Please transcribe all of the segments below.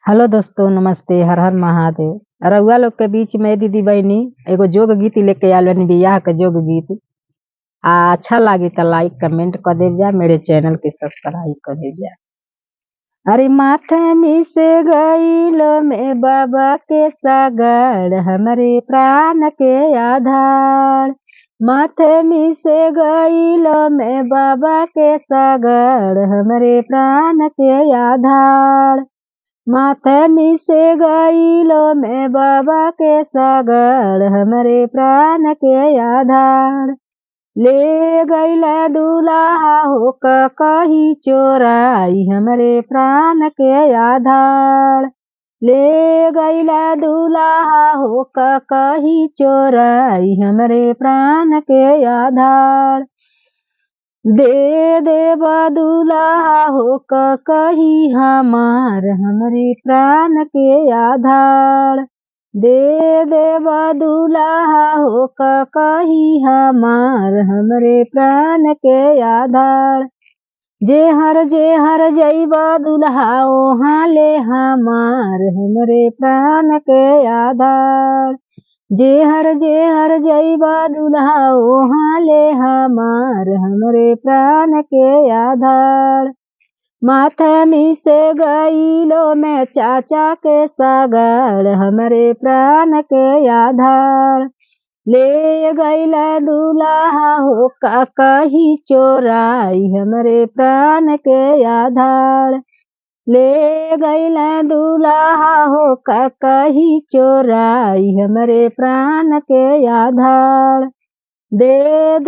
Hello दोस्तों, नमस्ते। हर हर महादेव। रउआ लोग के बीच में दीदी बहनी एगो जोग गीत लेके आयल बनी, बियाह के जोग गीत। अच्छा लागी तो लाइक कमेंट कर दे जा, मेरे चैनल के सब्सक्राइब कर दे जा। अरे माथे मिसे गईलो में बाबा के सागर, हमारे प्राण के आधार। माथे मिसे गईलो में बाबा के सागर, हमारे प्राण के आधार। माथे मिसे गईलो में बाबा के सागर, हमारे प्राण के आधार। ले गईला दूल्हा हो कही चोराई, हमारे प्राण के आधार। ले गईला दूल्हा हो कही चोराई, हमारे प्राण के आधार। दे दे दूल्हा हो कही हमार, हमारे प्राण के आधार। दे दे दूल्हा हो कही हमार, हमारे प्राण के आधार। जे हर जइबा दूल्हा ओहाँ ले हमार, हमारे प्राण के आधार। जे हर जइबा दूल्हा ओहाँ ले हमार, हमारे प्राण के आधार। माथे मिसे गईलो में चाचा के सागर, हमारे प्राण के आधार। ले गईला दूल्हा हो कही चोराई, हमारे प्राण के आधार। ले गईला दूल्हा हो कही चोराई, हमारे प्राण के आधार। दे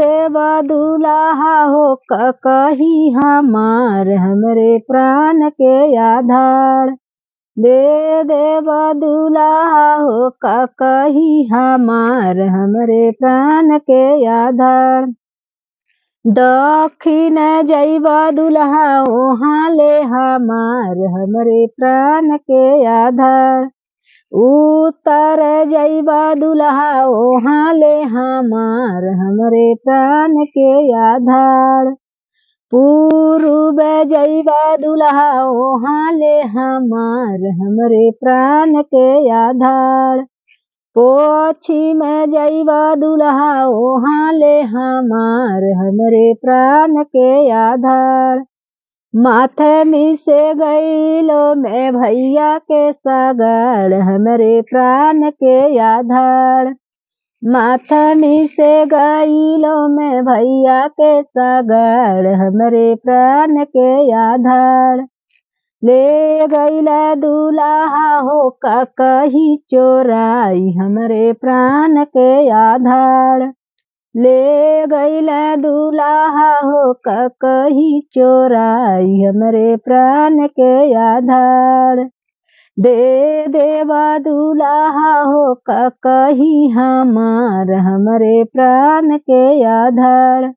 दूल्हा हो कही हमार, हमारे प्राण के आधार। दे दूल्हा हो कही हमार, हमारे प्राण के आधार। दक्षिण जइबा दूल्हा ओहाँ ले हमार, हमारे प्राण के आधार। उत्तर जइबा दूल्हा ओहाँ ले हमार, हमारे प्राण के आधार। पूर्व जइबा दूल्हा ओहाँ ले हमार, हमारे प्राण के आधार। पश्चिम जइबा दूल्हा ओहाँ ले हमार, हमारे प्राण के आधार। माथे मिसे गईलो में भैया के सागर, हमारे प्राण के आधार। माथे मिसे गईलो में भैया के सागर, हमारे प्राण के आधार। ले गईला दूल्हा हो कही चोराई, हमारे प्राण के आधार। ले गईला दूल्हा हो कही चोराई, हमारे प्राण के आधार। दे दूल्हा हो कही हमार, हमारे प्राण के आधार।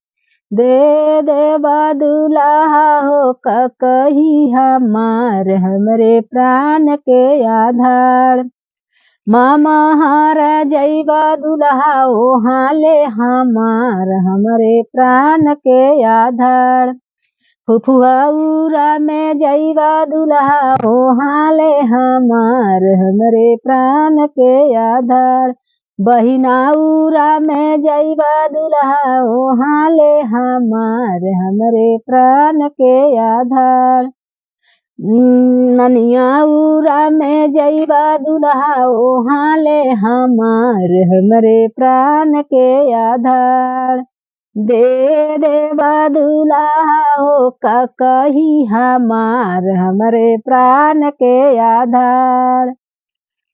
दे दूल्हा हो कही हमार, हमारे प्राण के आधार। मामा हार जइबा दूल्हा ओहाँ ले हमार, हमारे प्राण के आधार। फुफुआ में जइबा दूल्हा ओहाँ ले हमार, हमारे प्राण के आधार। बहिनाउरा में जइबा दूल्हा ओहाँ ले हमार, हमारे प्राण के आधार। ननियाउरा में जइबा दूल्हा ओहाँ ले हमार, हमारे प्राण के आधार। दे दूल्हा हो कही हमार, हमारे प्राण के आधार।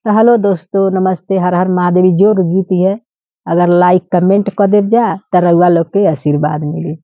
हेलो दोस्तों, नमस्ते। हर हर महादेव। जोग गीत है। अगर लाइक कमेंट कर दे जा तो रउआ लोग के आशीर्वाद मिली।